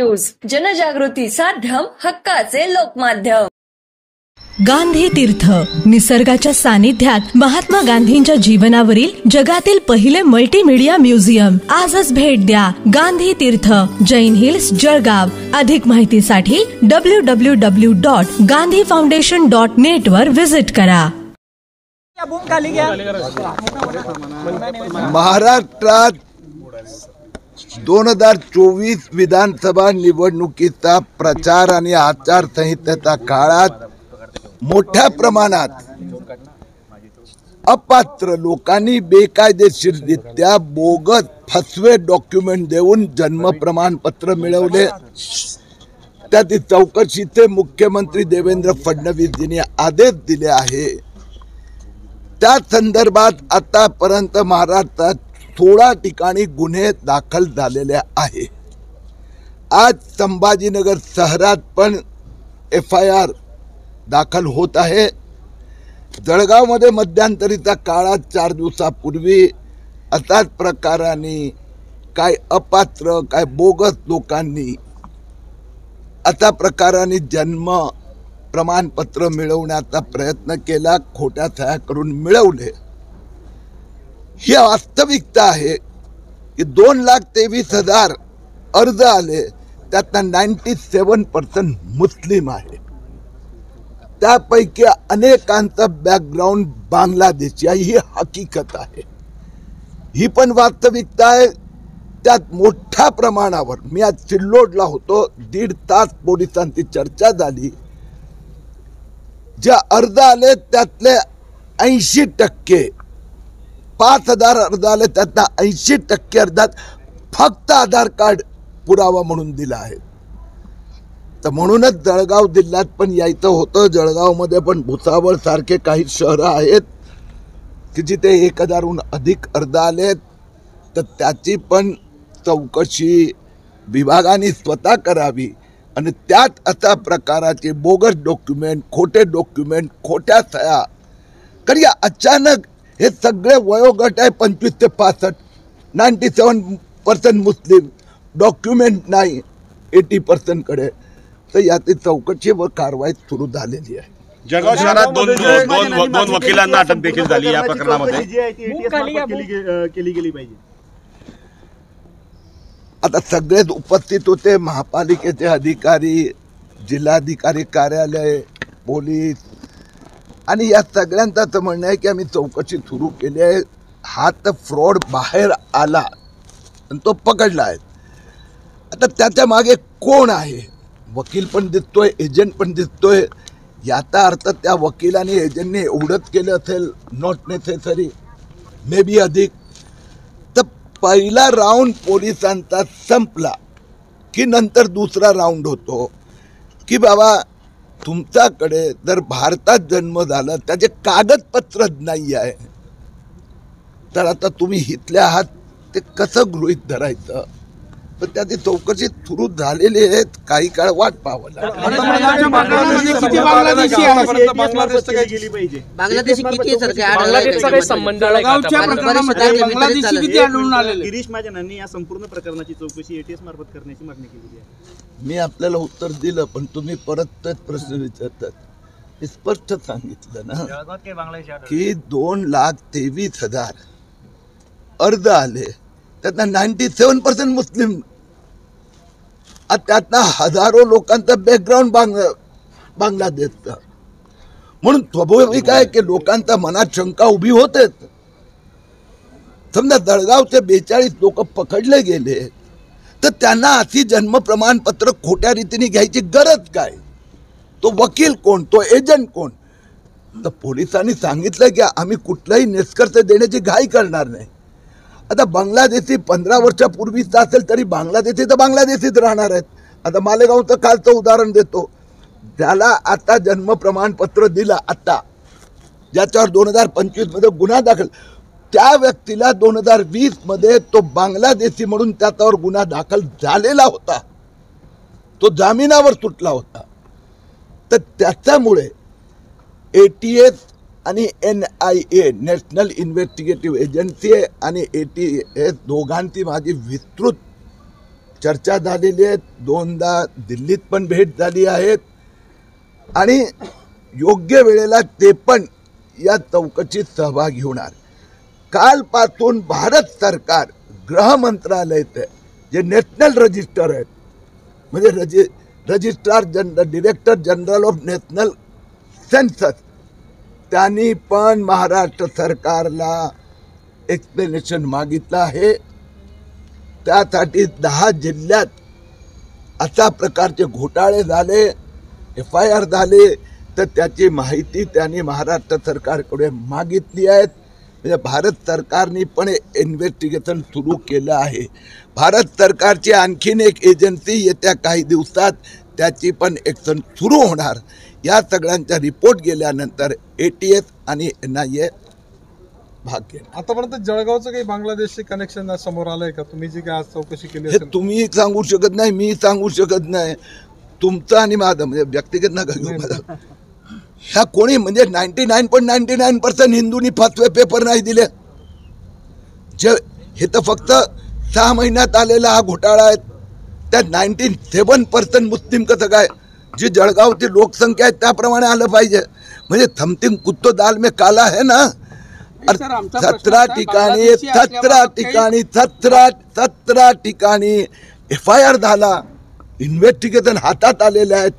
News, जनजागृती साध्यम, हक्काचे लोकमाध्यम। गांधी तीर्थ, निसर्गाच्या सानिध्यात महात्मा गांधींच्या जीवनावरील जगातील पहिले मल्टीमीडिया म्युझियम। आजच भेट द्या गांधी तीर्थ, जैन हिल्स, जळगाव। अधिक माहितीसाठी www.gandhifoundation.net वर विजिट करा। महाराष्ट्रात 2024 विधानसभा निवडणुकीचा प्रचार आणि आचारसंहितेच्या काळात मोठ्या प्रमाणात अपात्र लोकांनी बेकायदेशीररित्या बोगस फसवे डॉक्युमेंट देऊन जन्म प्रमाणपत्र मिळवले। त्याची चौकशीचे मुख्यमंत्री देवेंद्र फडणवीस यांनी आदेश दिले आहे। त्या संदर्भात आतापर्यंत महाराष्ट्रात 16 ठिकाणी गुन्हे दाखल झालेले आहे। आज संभाजीनगर शहरात पण FIR दाखल होत आहे। जळगावमध्ये मध्यंतरीच्या काळात 4 दिवसापूर्वी अशाच प्रकाराने काय अपात्र काय बोगस लोकांनी अशा प्रकाराने जन्म प्रमाणपत्र मिळवण्याचा प्रयत्न केला, खोट्या सह्या करून मिळवले। ही वास्तविकता आहे की 2,23,000 अर्ज आले, त्यातला 97% मुस्लिम आहे। त्यापैकी अनेकांचा बॅकग्राऊंड बांगलादेशी आहे, ही हकीकत आहे। ही पण वास्तविकता आहे। त्यात मोठ्या प्रमाणावर मी आज सिल्लोडला होतो, 1.5 तास पोलिसांची चर्चा झाली। जे अर्ज आले त्यातले 80%, 5,000 अर्ज आले त्यातला 80% अर्जात फक्त आधार कार्ड पुरावा म्हणून दिला आहे। तर म्हणूनच जळगाव जिल्ह्यात पण यायचं होतं। जळगावमध्ये पण भुसावळ सारखे काही शहरं आहेत की जिथे 1,000हून अधिक अर्ज आलेत। तर त्याची पण चौकशी विभागाने स्वतः करावी आणि त्यात अशा प्रकाराचे बोगस डॉक्युमेंट, खोटे डॉक्युमेंट, खोट्या सह्या कारण या अचानक हे सगळे वयोगट आहे 25 ते 65, 97% मुस्लिम, डॉक्युमेंट नाही 80% कडे। तर याची चौकशी व कारवाई सुरू झालेली आहे। जळगाव शहरात दोन वकिलांना अटक देखील झाली या प्रकरणामध्ये। केली गेली पाहिजे। आता सगळेच उपस्थित होते, महापालिकेचे अधिकारी, जिल्हाधिकारी कार्यालय, पोलीस, आणि या सगळ्यांचं म्हणणं आहे की आम्ही चौकशी सुरू केली आहे। हा तर फ्रॉड बाहेर आला आणि तो पकडला आहे। आता त्याच्या मागे कोण आहे? वकील पण दिसतोय, एजंट पण दिसतोय। याचा अर्थ त्या वकिलाने एजंटने एवढंच केलं असेल, नॉट नेसेसरी, मे बी अधिक। तर पहिला राऊंड पोलिसांचा संपला की नंतर दुसरा राऊंड होतो की बाबा तुमच्याकडे जर भारतात जन्म झाला, त्याचे कागदपत्र नाही आहे, तर आता तुम्ही इथले आहात ते कसं गृहीत धरायचं? पण त्याची चौकशी सुरू झालेली आहे, काही काळ वाट पाहावं लागेल। गिरीश महाजनांनी या संपूर्ण प्रकरणाची चौकशी ATS मार्फत करण्याची मागणी केली आहे। मी आपल्याला उत्तर दिलं, पण तुम्ही परत तेच प्रश्न विचारतात। स्पष्ट सांगितलं ना की 2,23,000 अर्ज आले, त्यातला 97% मुस्लिम, त्यातला हजारो लोकांचा बॅकग्राऊंड बांगलादेशचा। म्हणून स्वाभाविक आहे की लोकांच्या मनात शंका उभी होतेच। समजा जळगावचे 42 लोक पकडले गेले, तर त्यांना अशी जन्म प्रमाणपत्र खोट्या रीतीने घ्यायची गरज काय? तो वकील कोण, तो एजंट कोण? तर पोलिसांनी सांगितलं की आम्ही कुठलाही निष्कर्ष देण्याची घाई करणार नाही। आता बांगलादेशी 15 वर्षापूर्वीचा असेल तरी बांगलादेशी तर बांगलादेशीच राहणार आहेत। आता मालेगावचं कालचं उदाहरण देतो, ज्याला आता जन्म प्रमाणपत्र दिलं, आता ज्याच्यावर 2025 मध्ये गुन्हा दाखल, त्या व्यक्तीला 2020 मध्ये तो बांगलादेशी म्हणून त्याच्यावर गुन्हा दाखल झालेला होता, तो जामिनावर सुटला होता। तर त्याच्यामुळे ATS आणि NIA, नॅशनल इन्व्हेस्टिगेटिव्ह एजन्सी आणि ATS दोघांची माझी विस्तृत चर्चा झालेली आहे, 2दा दिल्लीत पण भेट झाली आहेत आणि योग्य वेळेला ते पण या चौकशीत सहभागी होणार. कालपासून भारत सरकार गृह मंत्रालयात जे नॅशनल रजिस्टर आहेत म्हणजे registrar general director general of national census त्यांनी पण महाराष्ट्र सरकारला एक्सप्लेनेशन मागितलं आहे. त्यासाठी 10 जिल्ह्यात अशा प्रकारचे घोटाळे झाले, FIR झाले, तर त्याची माहिती त्यांनी महाराष्ट्र सरकारकडे मागितली आहे. म्हणजे भारत सरकारने पण इन्व्हेस्टिगेशन सुरू केलं आहे. भारत सरकारची आणखीन एक एजन्सी येत्या काही दिवसात त्याची पण ॲक्शन सुरू होणार. या सगळ्यांचा रिपोर्ट गेल्यानंतर ATS आणि NIA भाग घेणार. आतापर्यंत जळगावचं काही बांगलादेशचे कनेक्शन समोर आलंय का? तुम्ही जी काय आज चौकशी केली हे तुम्ही सांगू शकत नाही, मी सांगू शकत नाही. तुमचं आणि माझं म्हणजे व्यक्तिगत नका घेऊ मला. ह्या कोणी म्हणजे 99.99% हिंदूंनी फसवे पेपर नाही दिले. जे हे तर फक्त 6 महिन्यात आलेला हा घोटाळा आहे. त्या 97% मुस्लिम कसं काय? जी जळगावची लोकसंख्या आहे त्याप्रमाणे आलं पाहिजे. म्हणजे समथिंग कुत्तो दाल में काला है ना. 17 ठिकाणी FIR झाला, इन्व्हेस्टिगेशन हातात आलेले आहेत.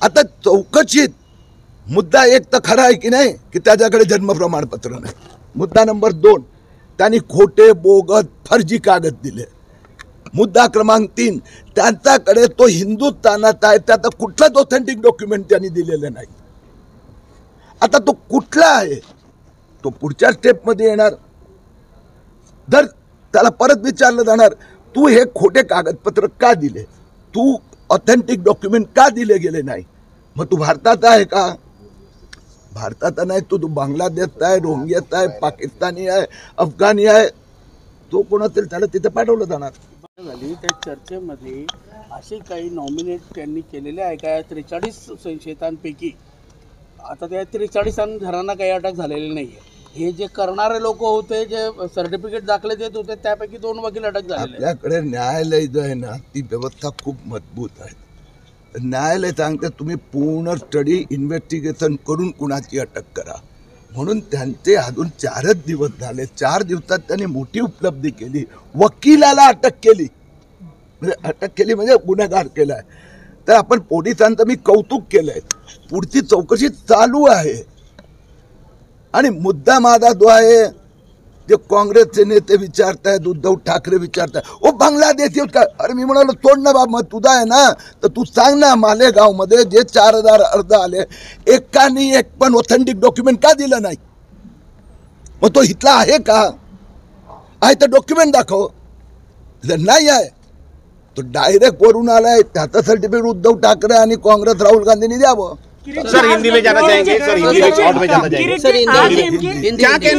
आता चौकशीत मुद्दा एक तर खरा आहे की नाही की त्याच्याकडे जन्म प्रमाणपत्र नाही. मुद्दा नंबर 2, त्यांनी खोटे बोगस फर्जी कागद दिले. मुद्दा क्रमांक 3, त्यांच्याकडे तो हिंदुस्थानात आहे त्याचा कुठलाच ऑथेंटिक डॉक्युमेंट त्यांनी दिलेलं नाही. आता तो कुठला आहे तो पुढच्या स्टेपमध्ये येणार. जर त्याला परत विचारलं जाणार तू हे खोटे कागदपत्र का दिले, तू ऑथेंटिक डॉक्युमेंट का दिले गेले नाही, मग तू भारतात आहे का? भारतात नाही, तू बांगलादेशचा आहे, रोहिंग्याचा आहे, पाकिस्तानी आहे, अफगाणी आहे. तो कोण असेल त्याला तिथे पाठवलं जाणार. झाली त्या चर्चेमध्ये असे काही नॉमिनेट त्यांनी केलेले आहे का 43 संशयितांपैकी? आता त्या 43 घरांना काही अटक झालेली नाही आहे. हे जे करणारे लोक होते, जे सर्टिफिकेट दाखले देत होते, त्यापैकी 2 वकील अटक झालेले. आपल्याकडे न्यायालय जो आहे ना ती व्यवस्था खूप मजबूत आहे. न्यायालय सांगते तुम्ही पूर्ण स्टडी इन्व्हेस्टिगेशन करून कुणाची अटक करा. म्हणून त्यांचे अजून 4च दिवस झाले. 4 दिवसात त्यांनी मोठी उपलब्धी केली. वकिलाला अटक केली, म्हणजे अटक केली म्हणजे गुन्हेगार केलाय. तर आपण पोलिसांचं मी कौतुक केलंय. पुढची चौकशी चालू आहे. आणि मुद्दा माझा जो आहे जे काँग्रेसचे नेते विचारतायत, उद्धव ठाकरे विचारतायत, ओ बांगलादेश का? अरे मी म्हणालो सोड ना बाबा, तुझा आहे ना तर तू सांग ना, मालेगावमध्ये जे 4000 अर्ज आले एकानी एक पण ऑथेंटिक डॉक्युमेंट का दिलं नाही? मग तो इथला आहे का? आहे तर डॉक्युमेंट दाखव. जर नाही आहे तो डायरेक्ट वरून आलाय, त्याचं सर्टिफिकेट उद्धव ठाकरे आणि काँग्रेस राहुल गांधींनी द्यावं. सर हिंदी में जाना चाहेंगे, सर हिंदी में शॉर्ट में जाना चाहेंगे.